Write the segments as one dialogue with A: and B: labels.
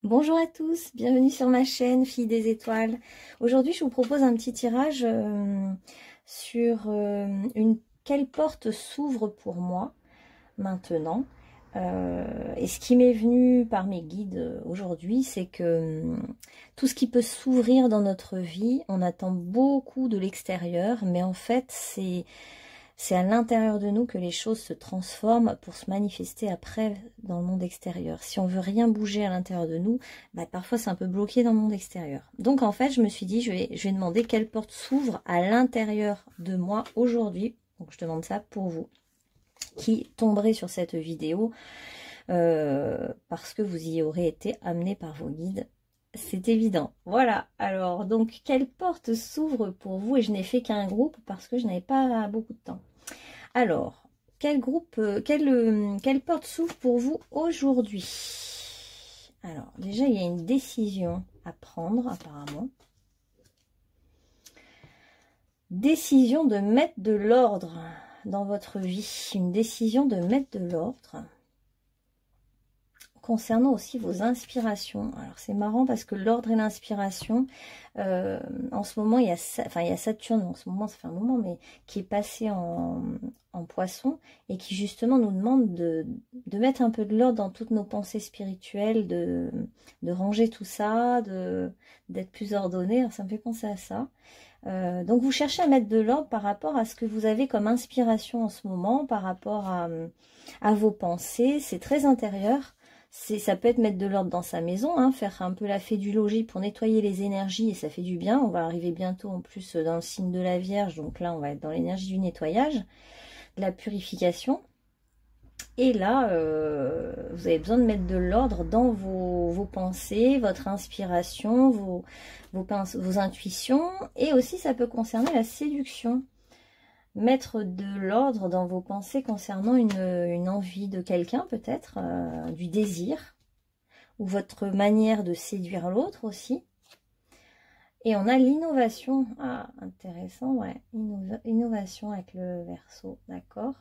A: Bonjour à tous, bienvenue sur ma chaîne Fille des Étoiles. Aujourd'hui, je vous propose un petit tirage sur quelle porte s'ouvre pour moi maintenant. Et ce qui m'est venu par mes guides aujourd'hui, c'est que tout ce qui peut s'ouvrir dans notre vie, on attend beaucoup de l'extérieur, mais en fait, c'est à l'intérieur de nous que les choses se transforment pour se manifester après dans le monde extérieur. Si on veut rien bouger à l'intérieur de nous, bah parfois c'est un peu bloqué dans le monde extérieur. Donc en fait, je me suis dit, je vais demander quelle porte s'ouvre à l'intérieur de moi aujourd'hui. Donc je demande ça pour vous qui tomberez sur cette vidéo parce que vous y aurez été amené par vos guides. C'est évident. Voilà. Alors, donc, quelle porte s'ouvre pour vous? Et je n'ai fait qu'un groupe parce que je n'avais pas beaucoup de temps. Alors, quelle porte s'ouvre pour vous aujourd'hui? Alors, déjà, il y a une décision à prendre, apparemment. Décision de mettre de l'ordre dans votre vie. Une décision de mettre de l'ordre. Concernant aussi vos inspirations. Alors c'est marrant parce que l'ordre et l'inspiration, en ce moment, il y a Saturne, en ce moment, ça fait un moment, mais qui est passé en poisson et qui justement nous demande de mettre un peu de l'ordre dans toutes nos pensées spirituelles, de ranger tout ça, d'être plus ordonné. Alors, ça me fait penser à ça. Donc vous cherchez à mettre de l'ordre par rapport à ce que vous avez comme inspiration en ce moment, par rapport à vos pensées. C'est très intérieur. Ça peut être mettre de l'ordre dans sa maison, hein, faire un peu la fée du logis pour nettoyer les énergies et ça fait du bien. On va arriver bientôt en plus dans le signe de la Vierge, donc là on va être dans l'énergie du nettoyage, de la purification. Et là, vous avez besoin de mettre de l'ordre dans vos pensées, votre inspiration, vos intuitions. Et aussi ça peut concerner la séduction. Mettre de l'ordre dans vos pensées concernant une envie de quelqu'un peut-être, du désir, ou votre manière de séduire l'autre aussi. Et on a l'innovation. Ah, intéressant, ouais. Innovation avec le Verseau, d'accord.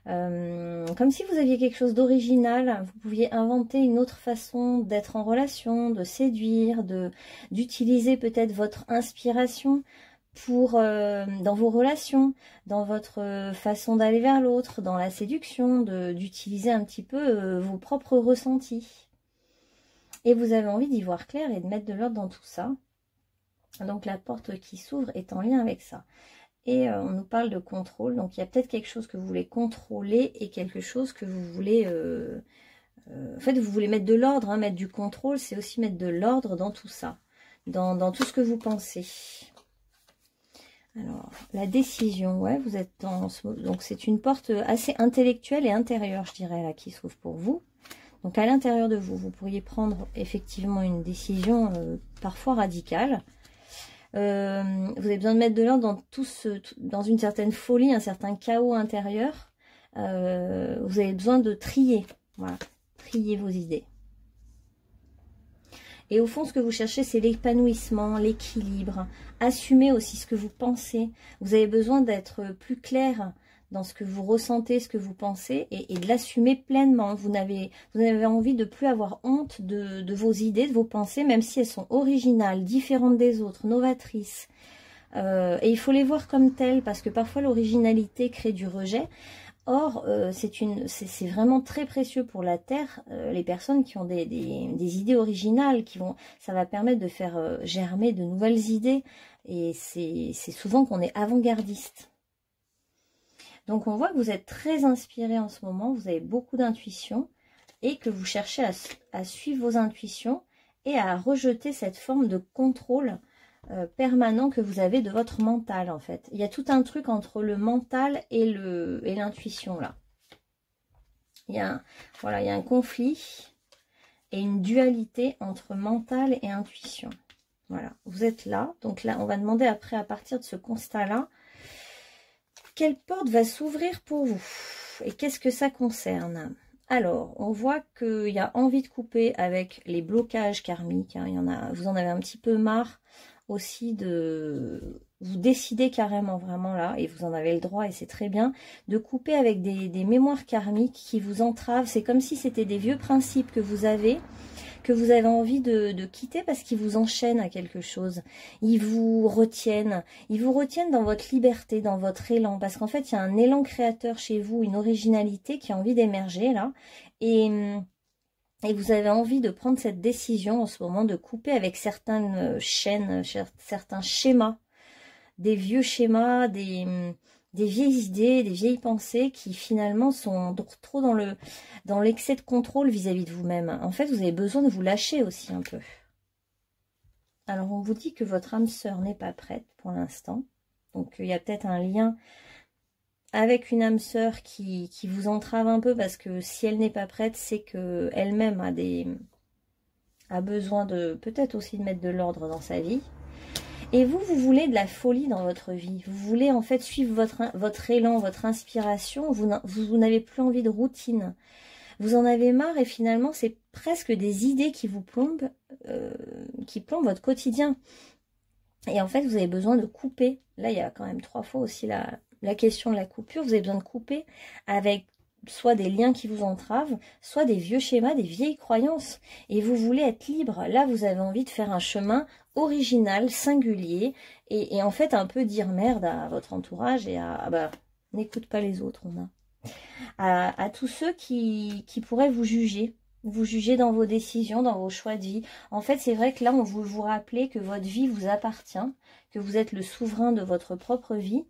A: Comme si vous aviez quelque chose d'original, vous pouviez inventer une autre façon d'être en relation, de séduire, d'utiliser peut-être votre inspiration pour dans vos relations, dans votre façon d'aller vers l'autre, dans la séduction, d'utiliser un petit peu vos propres ressentis. Et vous avez envie d'y voir clair et de mettre de l'ordre dans tout ça. Donc la porte qui s'ouvre est en lien avec ça. Et on nous parle de contrôle, donc il y a peut-être quelque chose que vous voulez contrôler et quelque chose que vous voulez... en fait, vous voulez mettre de l'ordre, hein, mettre du contrôle, c'est aussi mettre de l'ordre dans tout ça, dans tout ce que vous pensez. Alors, la décision, ouais, vous êtes dans... Donc, c'est une porte assez intellectuelle et intérieure, je dirais, là, qui s'ouvre pour vous. Donc, à l'intérieur de vous, vous pourriez prendre effectivement une décision parfois radicale. Vous avez besoin de mettre de l'ordre dans une certaine folie, un certain chaos intérieur. Vous avez besoin de trier, voilà, trier vos idées. Et au fond, ce que vous cherchez, c'est l'épanouissement, l'équilibre. Assumez aussi ce que vous pensez. Vous avez besoin d'être plus clair dans ce que vous ressentez, ce que vous pensez, et de l'assumer pleinement. Vous avez envie de plus avoir honte de vos idées, de vos pensées, même si elles sont originales, différentes des autres, novatrices. Et il faut les voir comme telles, parce que parfois l'originalité crée du rejet. Or, c'est vraiment très précieux pour la Terre, les personnes qui ont des idées originales, ça va permettre de faire germer de nouvelles idées, et c'est souvent qu'on est avant-gardiste. Donc on voit que vous êtes très inspiré en ce moment, vous avez beaucoup d'intuition, et que vous cherchez à suivre vos intuitions, et à rejeter cette forme de contrôle permanent que vous avez de votre mental en fait. Il y a tout un truc entre le mental et l'intuition là. Il y a un conflit et une dualité entre mental et intuition. Voilà, vous êtes là. Donc là, on va demander après, à partir de ce constat-là, quelle porte va s'ouvrir pour vous et qu'est-ce que ça concerne? Alors, on voit qu'il y a envie de couper avec les blocages karmiques. Hein, vous en avez un petit peu marre aussi vous décidez carrément vraiment là, et vous en avez le droit et c'est très bien, de couper avec des mémoires karmiques qui vous entravent. C'est comme si c'était des vieux principes que vous avez que vous avez envie de quitter parce qu'ils vous enchaînent à quelque chose. Ils vous retiennent dans votre liberté, dans votre élan, parce qu'en fait, il y a un élan créateur chez vous, une originalité qui a envie d'émerger là, et vous avez envie de prendre cette décision en ce moment de couper avec certaines chaînes, certains schémas, des vieux schémas, des vieilles idées, des vieilles pensées qui finalement sont trop dans l'excès de contrôle vis-à-vis de vous-même. En fait, vous avez besoin de vous lâcher aussi un peu. Alors, on vous dit que votre âme sœur n'est pas prête pour l'instant. Donc, il y a peut-être un lien avec une âme sœur qui vous entrave un peu parce que si elle n'est pas prête, c'est qu'elle-même a besoin de peut-être aussi de mettre de l'ordre dans sa vie. Et vous voulez de la folie dans votre vie. Vous voulez en fait suivre votre élan, votre inspiration. Vous n'avez plus envie de routine. Vous en avez marre et finalement, c'est presque des idées qui vous plombent, qui plombent votre quotidien. Et en fait, vous avez besoin de couper. Là, il y a quand même 3 fois aussi la question de la coupure. Vous avez besoin de couper avec soit des liens qui vous entravent, soit des vieux schémas, des vieilles croyances. Et vous voulez être libre. Là, vous avez envie de faire un chemin original, singulier, et en fait un peu dire merde à votre entourage et n'écoute pas les autres, à tous ceux qui pourraient vous juger dans vos décisions, dans vos choix de vie. En fait, c'est vrai que là, on veut vous rappeler que votre vie vous appartient, que vous êtes le souverain de votre propre vie,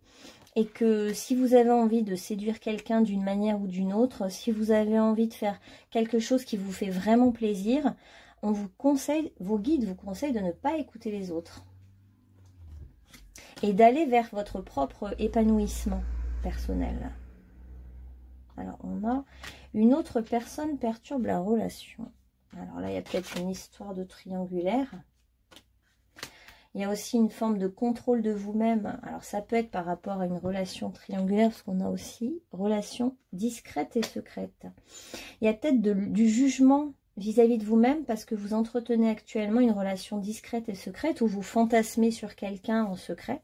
A: et que si vous avez envie de séduire quelqu'un d'une manière ou d'une autre, si vous avez envie de faire quelque chose qui vous fait vraiment plaisir, on vous conseille, vos guides vous conseillent de ne pas écouter les autres et d'aller vers votre propre épanouissement personnel. Alors, on a une autre personne perturbe la relation. Alors là, il y a peut-être une histoire de triangulaire. Il y a aussi une forme de contrôle de vous-même. Alors, ça peut être par rapport à une relation triangulaire, parce qu'on a aussi relation discrète et secrète. Il y a peut-être du jugement vis-à-vis de vous-même parce que vous entretenez actuellement une relation discrète et secrète où vous fantasmez sur quelqu'un en secret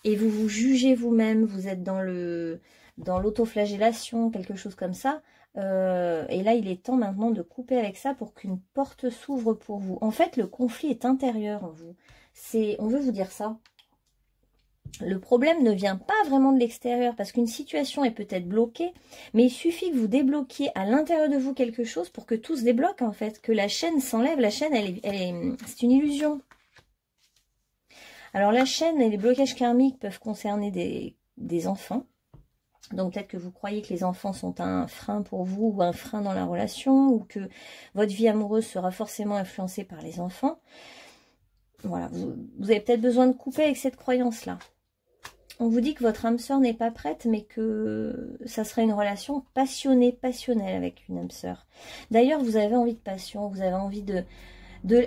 A: et vous vous jugez vous-même, vous êtes dans l'autoflagellation, quelque chose comme ça. Et là, il est temps maintenant de couper avec ça pour qu'une porte s'ouvre pour vous. En fait, le conflit est intérieur en vous. On veut vous dire ça. Le problème ne vient pas vraiment de l'extérieur parce qu'une situation est peut-être bloquée, mais il suffit que vous débloquiez à l'intérieur de vous quelque chose pour que tout se débloque en fait, que la chaîne s'enlève. La chaîne, c'est une illusion. Alors la chaîne et les blocages karmiques peuvent concerner des enfants. Donc peut-être que vous croyez que les enfants sont un frein pour vous ou un frein dans la relation ou que votre vie amoureuse sera forcément influencée par les enfants. Voilà, vous avez peut-être besoin de couper avec cette croyance-là. On vous dit que votre âme sœur n'est pas prête, mais que ça serait une relation passionnée, passionnelle avec une âme sœur. D'ailleurs, vous avez envie de passion, vous avez envie de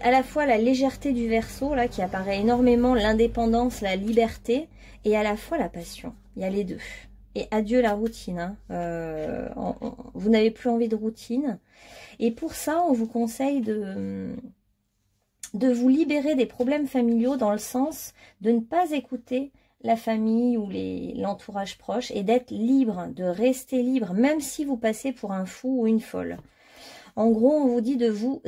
A: à la fois la légèreté du Verseau, là, qui apparaît énormément, l'indépendance, la liberté, et à la fois la passion. Il y a les deux. Et adieu la routine. Vous n'avez plus envie de routine. Et pour ça, on vous conseille de vous libérer des problèmes familiaux dans le sens de ne pas écouter la famille ou l'entourage proche et d'être libre, de rester libre, même si vous passez pour un fou ou une folle. En gros, on vous dit de vous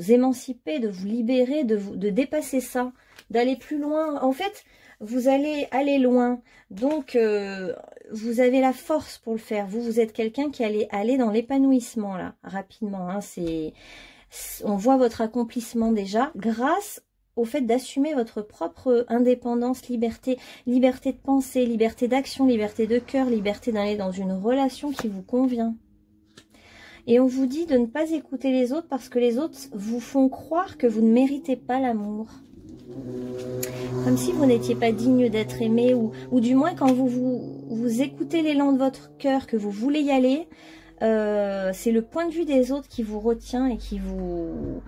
A: émanciper, de vous libérer, de dépasser ça, d'aller plus loin. En fait, vous allez aller loin. Donc, vous avez la force pour le faire. Vous êtes quelqu'un qui allait aller dans l'épanouissement, là, rapidement. Hein. On voit votre accomplissement déjà grâce au fait d'assumer votre propre indépendance, liberté de penser, liberté d'action, liberté de cœur, liberté d'aller dans une relation qui vous convient. Et on vous dit de ne pas écouter les autres parce que les autres vous font croire que vous ne méritez pas l'amour. Comme si vous n'étiez pas digne d'être aimé ou du moins quand vous écoutez l'élan de votre cœur, que vous voulez y aller, c'est le point de vue des autres qui vous retient et qui vous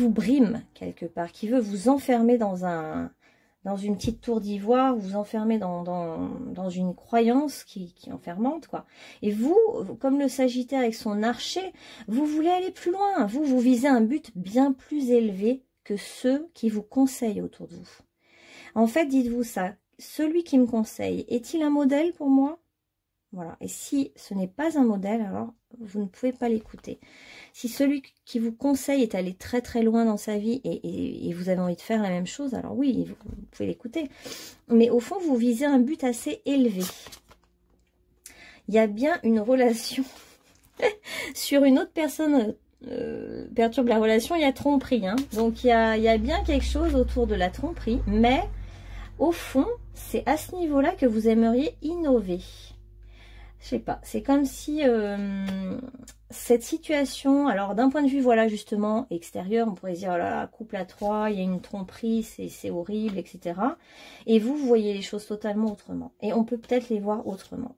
A: brime quelque part, qui veut vous enfermer dans une petite tour d'ivoire, vous enfermer dans une croyance qui est enfermante, quoi. Et vous, comme le Sagittaire avec son archer, vous voulez aller plus loin. Vous visez un but bien plus élevé que ceux qui vous conseillent autour de vous. En fait, dites-vous ça. Celui qui me conseille, est-il un modèle pour moi? Voilà. Et si ce n'est pas un modèle, alors vous ne pouvez pas l'écouter. Si celui qui vous conseille est allé très très loin dans sa vie et vous avez envie de faire la même chose, alors oui, vous pouvez l'écouter. Mais au fond, vous visez un but assez élevé. Il y a bien une relation sur une autre personne perturbe la relation, il y a tromperie. Hein. Donc il y a bien quelque chose autour de la tromperie, mais au fond, c'est à ce niveau-là que vous aimeriez innover. Je sais pas, c'est comme si cette situation, alors d'un point de vue, voilà, justement, extérieur, on pourrait dire, oh là là, couple à trois, il y a une tromperie, c'est horrible, etc. Et vous voyez les choses totalement autrement. Et on peut peut-être les voir autrement.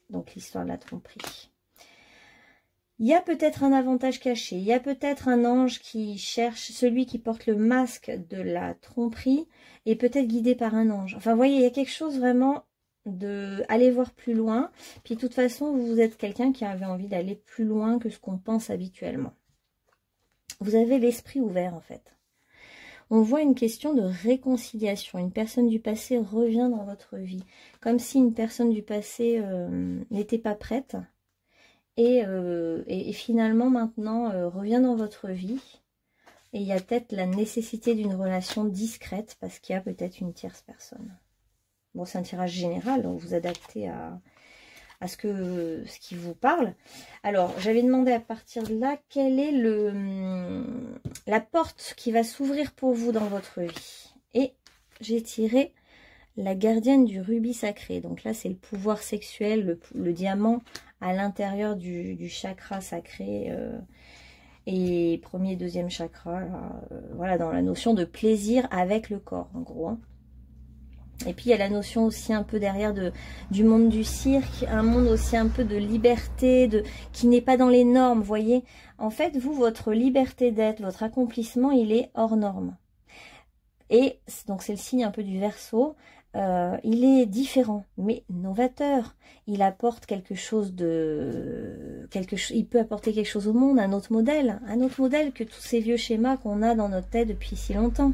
A: Donc l'histoire de la tromperie. Il y a peut-être un avantage caché, il y a peut-être un ange qui cherche celui qui porte le masque de la tromperie et peut-être guidé par un ange. Enfin, vous voyez, il y a quelque chose vraiment de aller voir plus loin. Puis de toute façon, vous êtes quelqu'un qui avait envie d'aller plus loin que ce qu'on pense habituellement. Vous avez l'esprit ouvert en fait. On voit une question de réconciliation. Une personne du passé revient dans votre vie. Comme si une personne du passé n'était pas prête. Et finalement maintenant revient dans votre vie. Et il y a peut-être la nécessité d'une relation discrète parce qu'il y a peut-être une tierce personne. Bon, c'est un tirage général, donc vous adaptez à ce qui vous parle. Alors, j'avais demandé à partir de là, quelle est la porte qui va s'ouvrir pour vous dans votre vie. Et j'ai tiré la gardienne du rubis sacré. Donc là, c'est le pouvoir sexuel, le diamant à l'intérieur du chakra sacré et premier et deuxième chakra. Là, voilà, dans la notion de plaisir avec le corps, en gros. Hein. Et puis il y a la notion aussi un peu derrière du monde du cirque, un monde aussi un peu de liberté, qui n'est pas dans les normes, vous voyez. En fait, vous, votre liberté d'être, votre accomplissement, il est hors norme. Et donc c'est le signe un peu du Verseau, il est différent, mais novateur. Il apporte quelque chose il peut apporter quelque chose au monde, un autre modèle que tous ces vieux schémas qu'on a dans notre tête depuis si longtemps.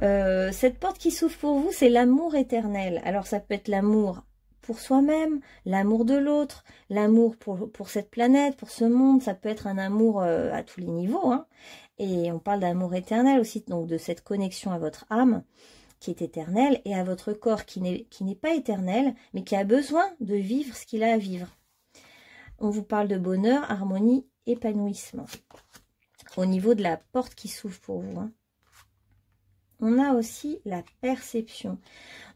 A: Cette porte qui s'ouvre pour vous, c'est l'amour éternel. Alors ça peut être l'amour pour soi-même, l'amour de l'autre, l'amour pour cette planète, pour ce monde. Ça peut être un amour à tous les niveaux. Hein. Et on parle d'amour éternel aussi, donc de cette connexion à votre âme qui est éternelle et à votre corps qui n'est pas éternel, mais qui a besoin de vivre ce qu'il a à vivre. On vous parle de bonheur, harmonie, épanouissement. Au niveau de la porte qui s'ouvre pour vous. Hein. On a aussi la perception.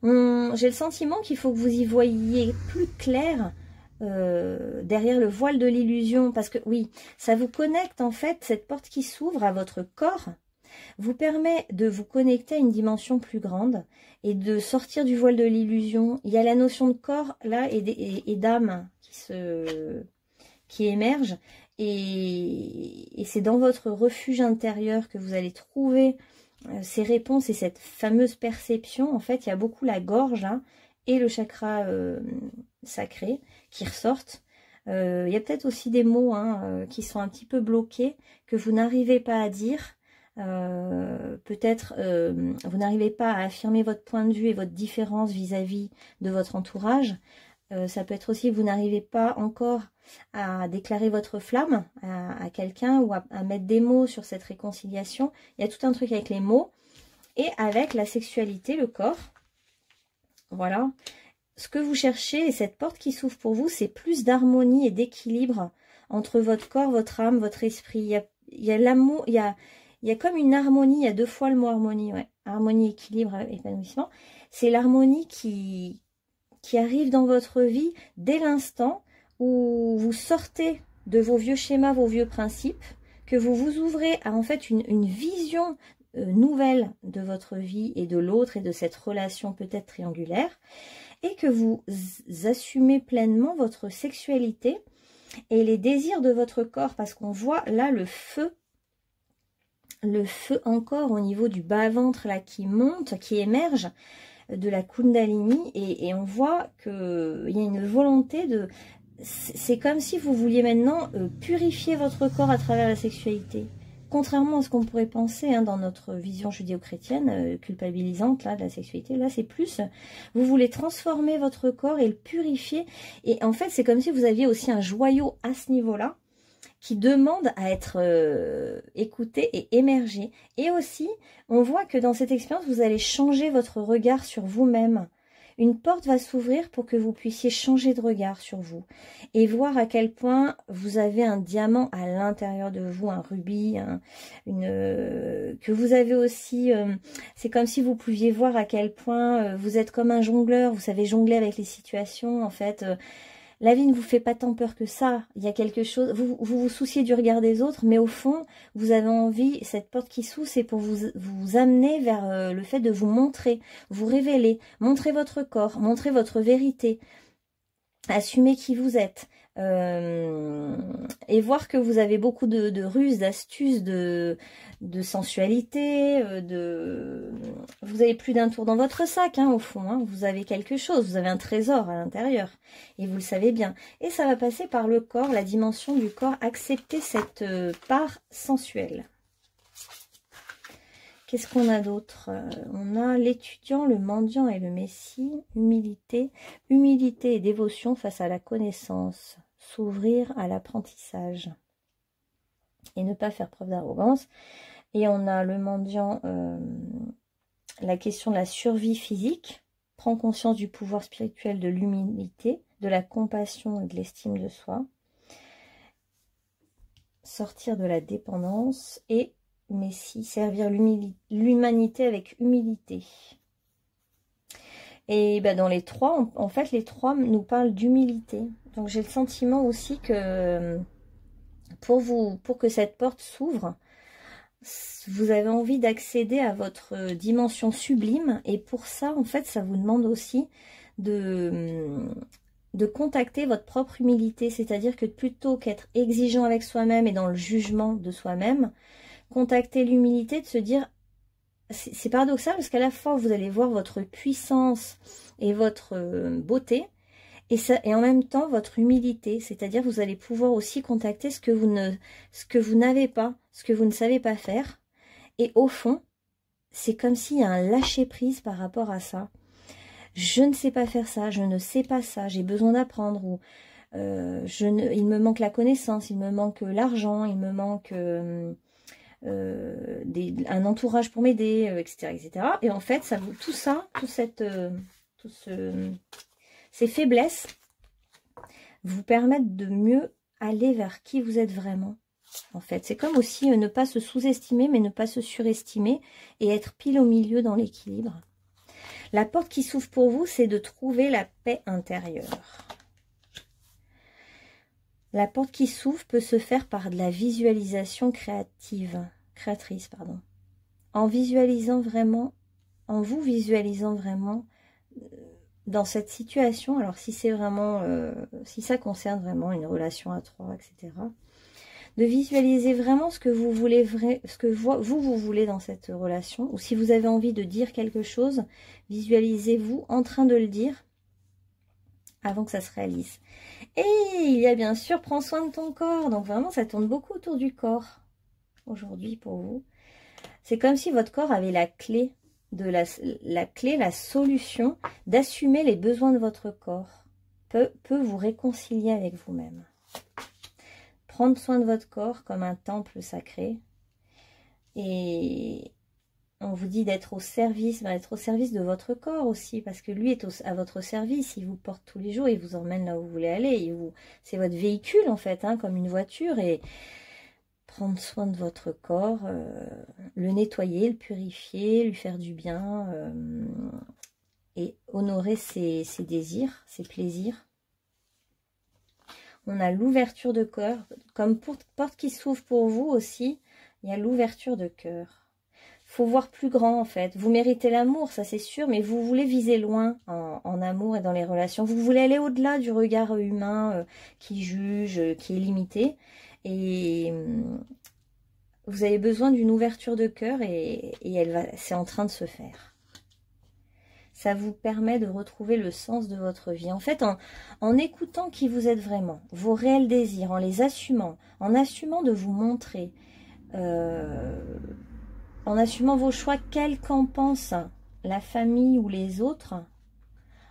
A: J'ai le sentiment qu'il faut que vous y voyiez plus clair derrière le voile de l'illusion. Parce que oui, ça vous connecte en fait, cette porte qui s'ouvre à votre corps, vous permet de vous connecter à une dimension plus grande et de sortir du voile de l'illusion. Il y a la notion de corps là et d'âme qui émerge. Et c'est dans votre refuge intérieur que vous allez trouver ces réponses et cette fameuse perception. En fait, il y a beaucoup la gorge hein, et le chakra sacré qui ressortent. Il y a peut-être aussi des mots hein, qui sont un petit peu bloqués, que vous n'arrivez pas à dire. Peut-être vous n'arrivez pas à affirmer votre point de vue et votre différence vis-à-vis de votre entourage. Ça peut être aussi que vous n'arrivez pas encore à déclarer votre flamme à quelqu'un ou à mettre des mots sur cette réconciliation. Il y a tout un truc avec les mots et avec la sexualité, le corps. Voilà. Ce que vous cherchez et cette porte qui s'ouvre pour vous, c'est plus d'harmonie et d'équilibre entre votre corps, votre âme, votre esprit. Il y a l'amour, il y a comme une harmonie, il y a deux fois le mot harmonie. Ouais. Harmonie, équilibre, épanouissement. C'est l'harmonie qui arrive dans votre vie dès l'instant où vous sortez de vos vieux schémas, vos vieux principes, que vous vous ouvrez à en fait une vision nouvelle de votre vie et de l'autre et de cette relation peut-être triangulaire, et que vous assumez pleinement votre sexualité et les désirs de votre corps, parce qu'on voit là le feu encore au niveau du bas-ventre là qui monte, qui émerge de la Kundalini, et on voit qu'il y a une volonté de... C'est comme si vous vouliez maintenant purifier votre corps à travers la sexualité. contrairement à ce qu'on pourrait penser hein, dans notre vision judéo-chrétienne, culpabilisante là, de la sexualité, là c'est plus, vous voulez transformer votre corps et le purifier. Et en fait, c'est comme si vous aviez aussi un joyau à ce niveau-là, qui demande à être écouté et émergé. Et aussi, on voit que dans cette expérience, vous allez changer votre regard sur vous-même. Une porte va s'ouvrir pour que vous puissiez changer de regard sur vous et voir à quel point vous avez un diamant à l'intérieur de vous, un rubis, que vous avez aussi, c'est comme si vous pouviez voir à quel point vous êtes comme un jongleur, vous savez jongler avec les situations, en fait. La vie ne vous fait pas tant peur que ça. Il y a quelque chose, vous souciez du regard des autres, mais au fond, vous avez envie, cette porte qui s'ouvre, c'est pour vous amener vers le fait de vous montrer, vous révéler, montrer votre corps, montrer votre vérité, assumer qui vous êtes. Et voir que vous avez beaucoup de ruses, d'astuces, de sensualité, vous avez plus d'un tour dans votre sac, hein, au fond, hein, vous avez quelque chose, vous avez un trésor à l'intérieur, et vous le savez bien. Et ça va passer par le corps, la dimension du corps, accepter cette part sensuelle. Qu'est-ce qu'on a d'autre? On a l'étudiant, le mendiant et le messie, humilité et dévotion face à la connaissance. S'ouvrir à l'apprentissage et ne pas faire preuve d'arrogance. Et on a le mendiant, la question de la survie physique, prend conscience du pouvoir spirituel de l'humilité, de la compassion et de l'estime de soi, sortir de la dépendance et messie, servir l'humanité avec humilité. Et ben dans les trois, en fait, les trois nous parlent d'humilité. Donc j'ai le sentiment aussi que pour que cette porte s'ouvre, vous avez envie d'accéder à votre dimension sublime. Et pour ça, en fait, ça vous demande aussi de contacter votre propre humilité. C'est-à-dire que plutôt qu'être exigeant avec soi-même et dans le jugement de soi-même, contacter l'humilité, de se dire... C'est paradoxal parce qu'à la fois, vous allez voir votre puissance et votre beauté, et en même temps, votre humilité. C'est-à-dire vous allez pouvoir aussi contacter ce que vous n'avez pas, ce que vous ne savez pas faire. Et au fond, c'est comme s'il y a un lâcher-prise par rapport à ça. Je ne sais pas faire ça, je ne sais pas ça, j'ai besoin d'apprendre. Ou il me manque la connaissance, il me manque l'argent, il me manque... un entourage pour m'aider, etc., etc. Et en fait, ça vous, tout ça, ces faiblesses vous permettent de mieux aller vers qui vous êtes vraiment. En fait, c'est comme aussi ne pas se sous-estimer, mais ne pas se surestimer et être pile au milieu dans l'équilibre. La porte qui s'ouvre pour vous, c'est de trouver la paix intérieure. La porte qui s'ouvre peut se faire par de la visualisation créatrice, pardon. En visualisant vraiment, en vous visualisant vraiment dans cette situation. Alors si c'est vraiment, si ça concerne vraiment une relation à trois, etc. De visualiser vraiment ce que vous voulez, ce que vous voulez dans cette relation. Ou si vous avez envie de dire quelque chose, visualisez-vous en train de le dire avant que ça se réalise. Et il y a bien sûr, prends soin de ton corps. Donc vraiment, ça tourne beaucoup autour du corps aujourd'hui pour vous. C'est comme si votre corps avait la clé, la solution d'assumer les besoins de votre corps. Peut vous réconcilier avec vous-même. Prendre soin de votre corps comme un temple sacré. Et on vous dit d'être au service, de votre corps aussi, parce que lui est à votre service, il vous porte tous les jours, il vous emmène là où vous voulez aller, c'est votre véhicule en fait, hein, comme une voiture, et prendre soin de votre corps, le nettoyer, le purifier, lui faire du bien, et honorer ses désirs, ses plaisirs. On a l'ouverture de cœur, comme porte qui s'ouvre pour vous aussi, il y a l'ouverture de cœur. Faut voir plus grand en fait. Vous méritez l'amour, ça c'est sûr, mais vous voulez viser loin en amour et dans les relations. Vous voulez aller au-delà du regard humain qui juge, qui est limité. Et vous avez besoin d'une ouverture de cœur et c'est en train de se faire. Ça vous permet de retrouver le sens de votre vie. En fait, en écoutant qui vous êtes vraiment, vos réels désirs, en les assumant, en assumant de vous montrer, en assumant vos choix, quel qu'en pense la famille ou les autres,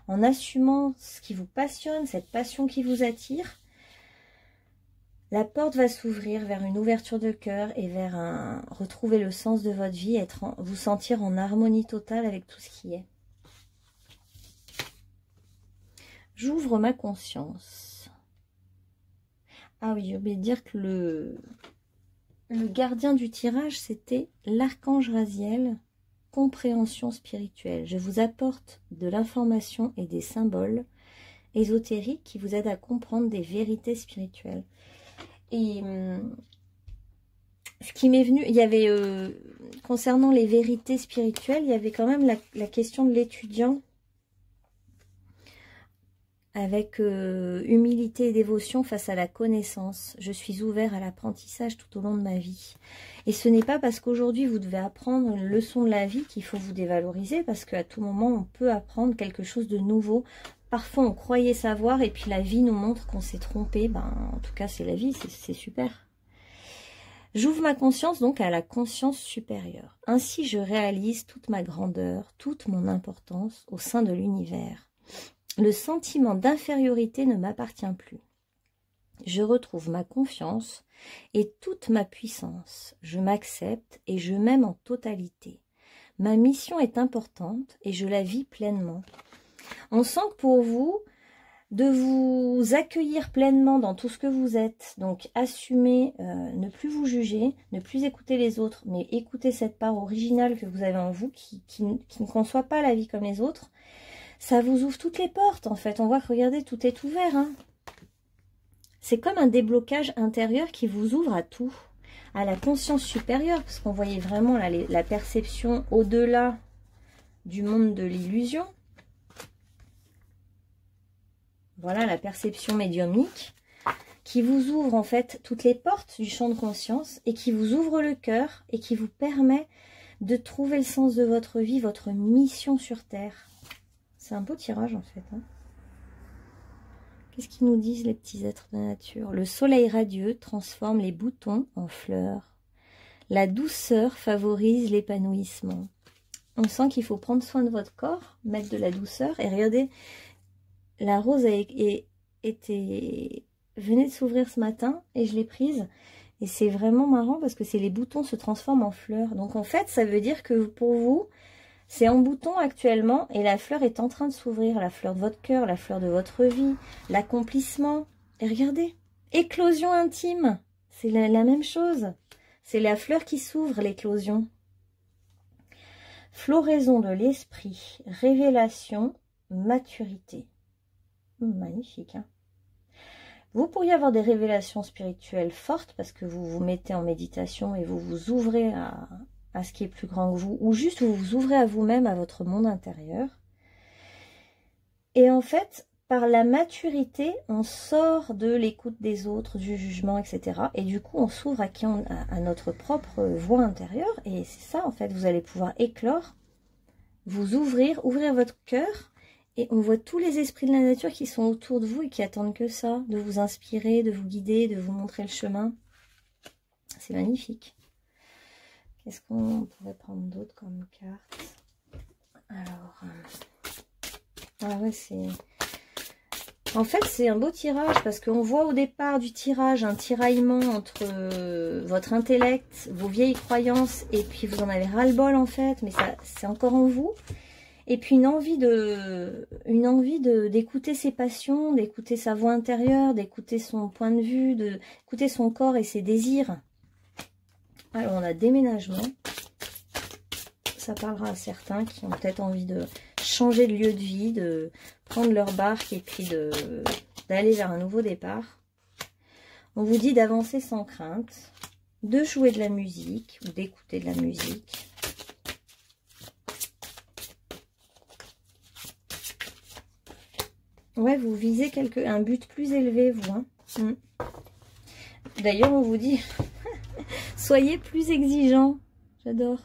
A: en assumant ce qui vous passionne, cette passion qui vous attire, la porte va s'ouvrir vers une ouverture de cœur et vers retrouver le sens de votre vie, vous sentir en harmonie totale avec tout ce qui est. J'ouvre ma conscience. Ah oui, j'ai oublié de dire que le gardien du tirage, c'était l'archange Raziel, compréhension spirituelle. Je vous apporte de l'information et des symboles ésotériques qui vous aident à comprendre des vérités spirituelles. Et ce qui m'est venu, il y avait, concernant les vérités spirituelles, il y avait quand même la question de l'étudiant avec humilité et dévotion face à la connaissance. Je suis ouvert à l'apprentissage tout au long de ma vie. Et ce n'est pas parce qu'aujourd'hui vous devez apprendre une leçon de la vie qu'il faut vous dévaloriser, parce qu'à tout moment on peut apprendre quelque chose de nouveau. Parfois on croyait savoir et puis la vie nous montre qu'on s'est trompé. Ben, en tout cas c'est la vie, c'est super. J'ouvre ma conscience donc à la conscience supérieure. Ainsi je réalise toute ma grandeur, toute mon importance au sein de l'univers. Le sentiment d'infériorité ne m'appartient plus. Je retrouve ma confiance et toute ma puissance. Je m'accepte et je m'aime en totalité. Ma mission est importante et je la vis pleinement. On sent que pour vous, de vous accueillir pleinement dans tout ce que vous êtes, donc assumer, ne plus vous juger, ne plus écouter les autres, mais écouter cette part originale que vous avez en vous qui ne conçoit pas la vie comme les autres, ça vous ouvre toutes les portes en fait. On voit que regardez, tout est ouvert. Hein. C'est comme un déblocage intérieur qui vous ouvre à tout, à la conscience supérieure, parce qu'on voyait vraiment là, la perception au-delà du monde de l'illusion. Voilà la perception médiumnique qui vous ouvre en fait toutes les portes du champ de conscience et qui vous ouvre le cœur et qui vous permet de trouver le sens de votre vie, votre mission sur Terre. C'est un beau tirage en fait. Hein. Qu'est-ce qu'ils nous disent les petits êtres de la nature? Le soleil radieux transforme les boutons en fleurs. La douceur favorise l'épanouissement. On sent qu'il faut prendre soin de votre corps, mettre de la douceur. Et regardez, la rose venait de s'ouvrir ce matin et je l'ai prise. Et c'est vraiment marrant parce que les boutons se transforment en fleurs. Donc en fait, ça veut dire que pour vous, c'est en bouton actuellement et la fleur est en train de s'ouvrir. La fleur de votre cœur, la fleur de votre vie, l'accomplissement. Et regardez, éclosion intime. C'est la même chose. C'est la fleur qui s'ouvre, l'éclosion. Floraison de l'esprit, révélation, maturité. Magnifique, hein. Vous pourriez avoir des révélations spirituelles fortes parce que vous vous mettez en méditation et vous vous ouvrez à ce qui est plus grand que vous, ou juste vous vous ouvrez à vous-même, à votre monde intérieur. Et en fait, par la maturité, on sort de l'écoute des autres, du jugement, etc. Et du coup, on s'ouvre à notre propre voix intérieure. Et c'est ça, en fait, vous allez pouvoir éclore, vous ouvrir votre cœur. Et on voit tous les esprits de la nature qui sont autour de vous et qui attendent que ça, de vous inspirer, de vous guider, de vous montrer le chemin. C'est magnifique. Qu'est-ce qu'on pourrait prendre d'autre comme carte? Alors, ah ouais, c'est... En fait, c'est un beau tirage parce qu'on voit au départ du tirage un tiraillement entre votre intellect, vos vieilles croyances, et puis vous en avez ras-le-bol en fait, mais ça, c'est encore en vous. Et puis une envie d'écouter ses passions, d'écouter sa voix intérieure, d'écouter son point de vue, d'écouter son corps et ses désirs. Alors on a déménagement. Ça parlera à certains qui ont peut-être envie de changer de lieu de vie, de prendre leur barque et puis d'aller vers un nouveau départ. On vous dit d'avancer sans crainte, de jouer de la musique ou d'écouter de la musique. Ouais, vous visez un but plus élevé, vous. Hein. D'ailleurs, on vous dit, soyez plus exigeants. J'adore.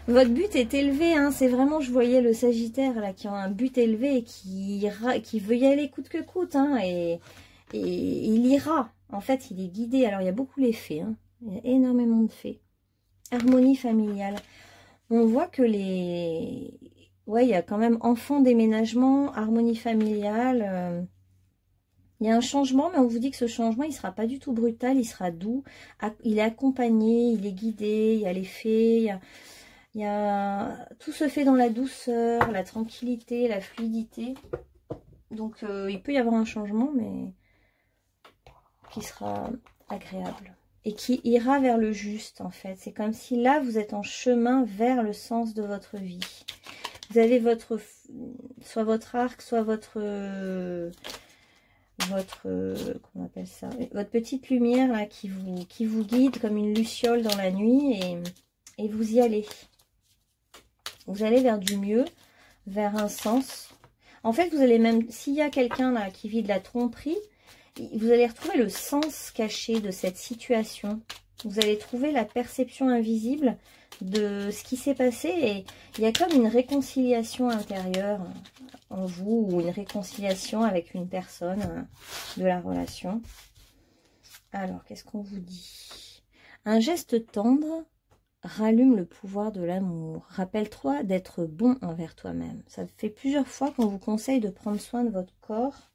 A: Votre but est élevé. Hein. C'est vraiment, je voyais le Sagittaire là qui a un but élevé et qui veut y aller coûte que coûte. Hein, et il ira. En fait, il est guidé. Alors, il y a beaucoup les fées. Hein. Il y a énormément de fées. Harmonie familiale. On voit que les... Ouais, il y a quand même enfant, déménagement, harmonie familiale. Il y a un changement, mais on vous dit que ce changement, il ne sera pas du tout brutal, il sera doux. Il est accompagné, il est guidé, il y a les fées, tout se fait dans la douceur, la tranquillité, la fluidité. Donc, il peut y avoir un changement, mais qui sera agréable. Et qui ira vers le juste, en fait. C'est comme si là, vous êtes en chemin vers le sens de votre vie. Vous avez soit votre arc, soit votre comment on appelle ça, votre petite lumière là qui vous guide comme une luciole dans la nuit, et vous y allez. Vous allez vers du mieux, vers un sens. En fait, vous allez même, s'il y a quelqu'un là qui vit de la tromperie, vous allez retrouver le sens caché de cette situation. Vous allez trouver la perception invisible de ce qui s'est passé, et il y a comme une réconciliation intérieure en vous, ou une réconciliation avec une personne de la relation. Alors, qu'est-ce qu'on vous dit? Un geste tendre rallume le pouvoir de l'amour. Rappelle-toi d'être bon envers toi-même. Ça fait plusieurs fois qu'on vous conseille de prendre soin de votre corps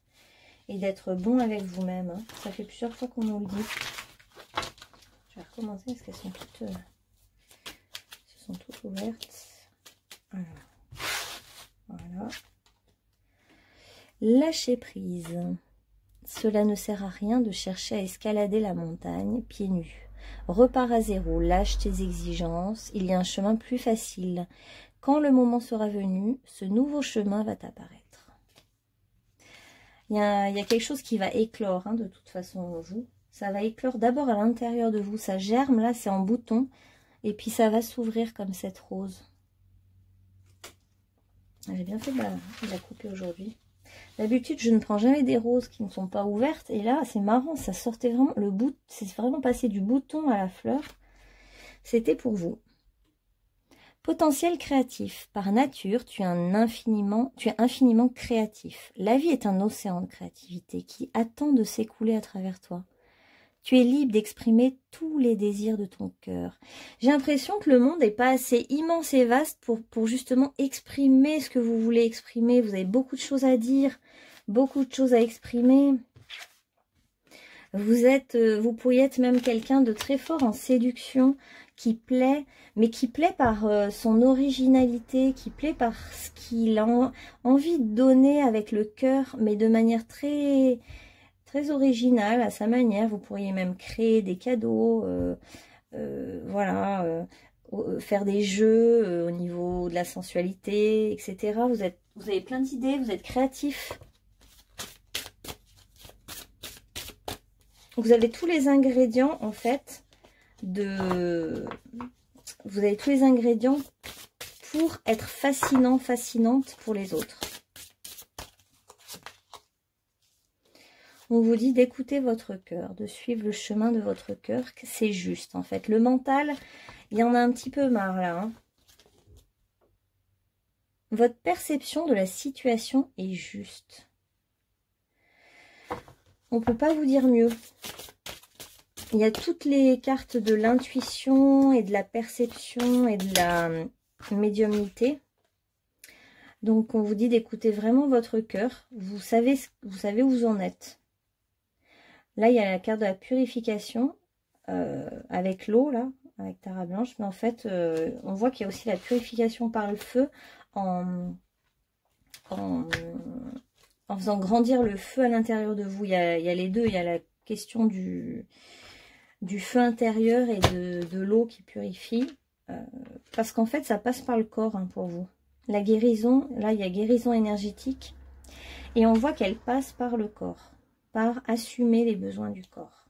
A: et d'être bon avec vous-même. Hein. Ça fait plusieurs fois qu'on nous le dit. Je vais recommencer parce qu'elles sont toutes ouvertes. Alors, voilà. Lâcher prise. Cela ne sert à rien de chercher à escalader la montagne pieds nus. Repars à zéro, lâche tes exigences, il y a un chemin plus facile. Quand le moment sera venu, ce nouveau chemin va t'apparaître. Il y a quelque chose qui va éclore, hein, de toute façon en vous. Ça va éclore d'abord à l'intérieur de vous, ça germe, là c'est en bouton, et puis ça va s'ouvrir comme cette rose. J'ai bien fait de la couper aujourd'hui. D'habitude, je ne prends jamais des roses qui ne sont pas ouvertes. Et là, c'est marrant, ça sortait vraiment, le bout, c'est vraiment passé du bouton à la fleur. C'était pour vous. Potentiel créatif. Par nature, tu es infiniment créatif. La vie est un océan de créativité qui attend de s'écouler à travers toi. Tu es libre d'exprimer tous les désirs de ton cœur. J'ai l'impression que le monde n'est pas assez immense et vaste pour justement exprimer ce que vous voulez exprimer. Vous avez beaucoup de choses à dire, beaucoup de choses à exprimer. Vous pourriez être même quelqu'un de très fort en séduction, qui plaît, mais qui plaît par son originalité, qui plaît par ce qu'il a envie de donner avec le cœur, mais de manière très originale, à sa manière. Vous pourriez même créer des cadeaux, voilà, faire des jeux au niveau de la sensualité, etc. Vous avez plein d'idées, vous êtes créatif. Vous avez tous les ingrédients, en fait, vous avez tous les ingrédients pour être fascinant, fascinante pour les autres. On vous dit d'écouter votre cœur, de suivre le chemin de votre cœur. C'est juste, en fait. Le mental, il y en a un petit peu marre, là. Hein. Votre perception de la situation est juste. On ne peut pas vous dire mieux. Il y a toutes les cartes de l'intuition et de la perception et de la médiumnité. Donc, on vous dit d'écouter vraiment votre cœur. Vous savez où vous en êtes. Là, il y a la carte de la purification avec l'eau, là, avec Tara Blanche. Mais en fait, on voit qu'il y a aussi la purification par le feu en faisant grandir le feu à l'intérieur de vous. Il y a les deux. Il y a la question du feu intérieur et de l'eau qui purifie. Parce qu'en fait, ça passe par le corps, hein, pour vous. La guérison, là, il y a guérison énergétique. Et on voit qu'elle passe par le corps. Par assumer les besoins du corps.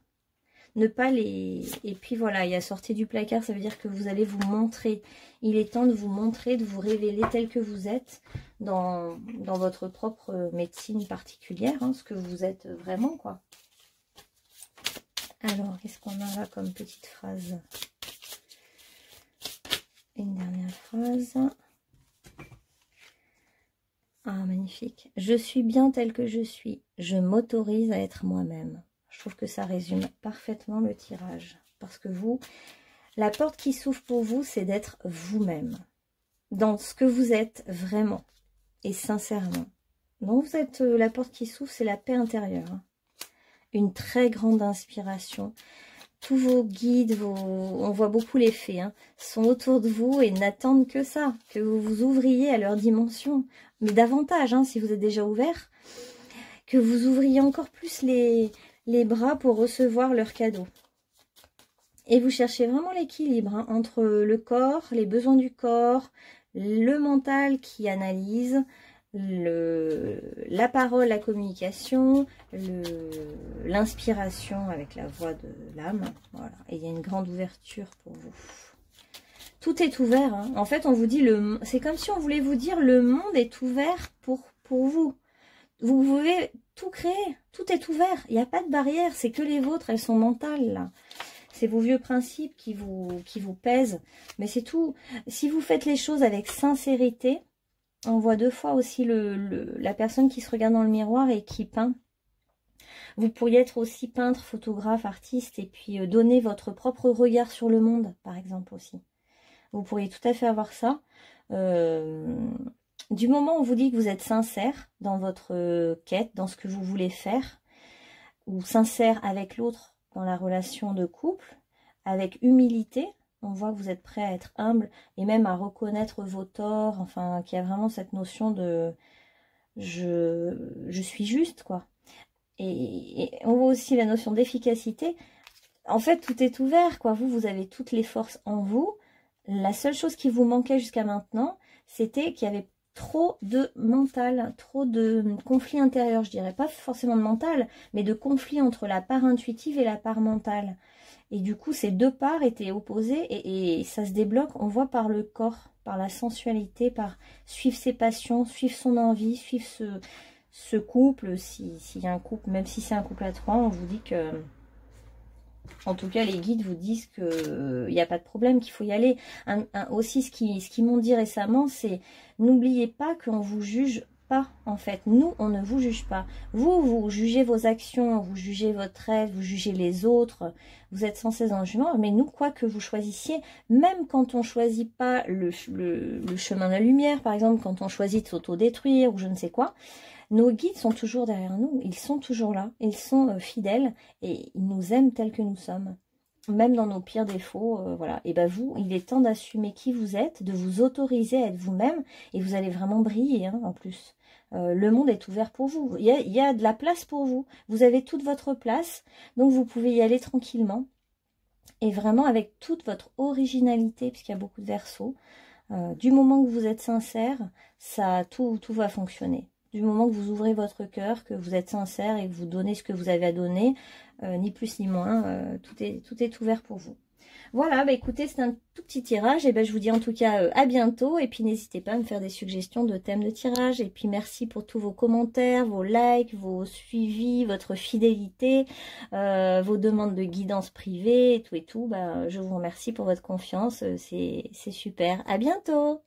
A: Ne pas les... Et puis voilà, il y a sorti du placard, ça veut dire que vous allez vous montrer. Il est temps de vous montrer, de vous révéler tel que vous êtes dans votre propre médecine particulière, hein, ce que vous êtes vraiment, quoi. Alors, qu'est-ce qu'on a là comme petite phrase? Une dernière phrase. Ah, magnifique. Je suis bien telle que je suis. Je m'autorise à être moi-même. Je trouve que ça résume parfaitement le tirage. Parce que vous, la porte qui s'ouvre pour vous, c'est d'être vous-même. Dans ce que vous êtes vraiment et sincèrement. Donc vous êtes la porte qui s'ouvre, c'est la paix intérieure. Hein. Une très grande inspiration. Tous vos guides, on voit beaucoup les fées, hein, sont autour de vous et n'attendent que ça, que vous vous ouvriez à leur dimension. Mais davantage, hein, si vous êtes déjà ouvert, que vous ouvriez encore plus les bras pour recevoir leurs cadeaux. Et vous cherchez vraiment l'équilibre hein, entre le corps, les besoins du corps, le mental qui analyse, la parole, la communication, l'inspiration avec la voix de l'âme. Voilà. Et il y a une grande ouverture pour vous. Tout est ouvert. Hein. En fait, on vous dit, c'est comme si on voulait vous dire, le monde est ouvert pour vous. Vous pouvez tout créer. Tout est ouvert. Il n'y a pas de barrière. C'est que les vôtres, elles sont mentales, là. C'est vos vieux principes qui vous pèsent. Mais c'est tout. Si vous faites les choses avec sincérité, on voit deux fois aussi la personne qui se regarde dans le miroir et qui peint. Vous pourriez être aussi peintre, photographe, artiste et puis donner votre propre regard sur le monde, par exemple aussi. Vous pourriez tout à fait avoir ça. Du moment où on vous dit que vous êtes sincère dans votre quête, dans ce que vous voulez faire, ou sincère avec l'autre dans la relation de couple, avec humilité, on voit que vous êtes prêt à être humble et même à reconnaître vos torts, enfin, qu'il y a vraiment cette notion de je suis juste, quoi. Et on voit aussi la notion d'efficacité. En fait, tout est ouvert, quoi. Vous avez toutes les forces en vous. La seule chose qui vous manquait jusqu'à maintenant, c'était qu'il y avait trop de mental, trop de conflits intérieurs, je dirais pas forcément de mental, mais de conflits entre la part intuitive et la part mentale. Et du coup, ces deux parts étaient opposées et ça se débloque, on voit par le corps, par la sensualité, par suivre ses passions, suivre son envie, suivre ce couple, s'il y a un couple, même si c'est un couple à trois, on vous dit que... En tout cas, les guides vous disent qu'il n'y a pas de problème, qu'il faut y aller. Aussi, ce qu'ils m'ont dit récemment, c'est n'oubliez pas qu'on vous juge pas, en fait. Nous, on ne vous juge pas. Vous jugez vos actions, vous jugez votre rêve, vous jugez les autres. Vous êtes sans cesse dans le jugement. Mais nous, quoi que vous choisissiez, même quand on ne choisit pas le chemin de la lumière, par exemple, quand on choisit de s'autodétruire ou je ne sais quoi, nos guides sont toujours derrière nous, ils sont toujours là, ils sont fidèles et ils nous aiment tels que nous sommes. Même dans nos pires défauts, voilà. Et ben vous, il est temps d'assumer qui vous êtes, de vous autoriser à être vous-même et vous allez vraiment briller hein, en plus. Le monde est ouvert pour vous, il y a de la place pour vous. Vous avez toute votre place, donc vous pouvez y aller tranquillement et vraiment avec toute votre originalité, puisqu'il y a beaucoup de Verseaux. Du moment que vous êtes sincère, tout va fonctionner. Du moment que vous ouvrez votre cœur, que vous êtes sincère et que vous donnez ce que vous avez à donner, ni plus ni moins, tout est ouvert pour vous. Voilà, bah écoutez, c'est un tout petit tirage. Et ben je vous dis en tout cas à bientôt. Et puis n'hésitez pas à me faire des suggestions de thèmes de tirage. Et puis merci pour tous vos commentaires, vos likes, vos suivis, votre fidélité, vos demandes de guidance privée et tout. Bah, je vous remercie pour votre confiance. C'est super. À bientôt.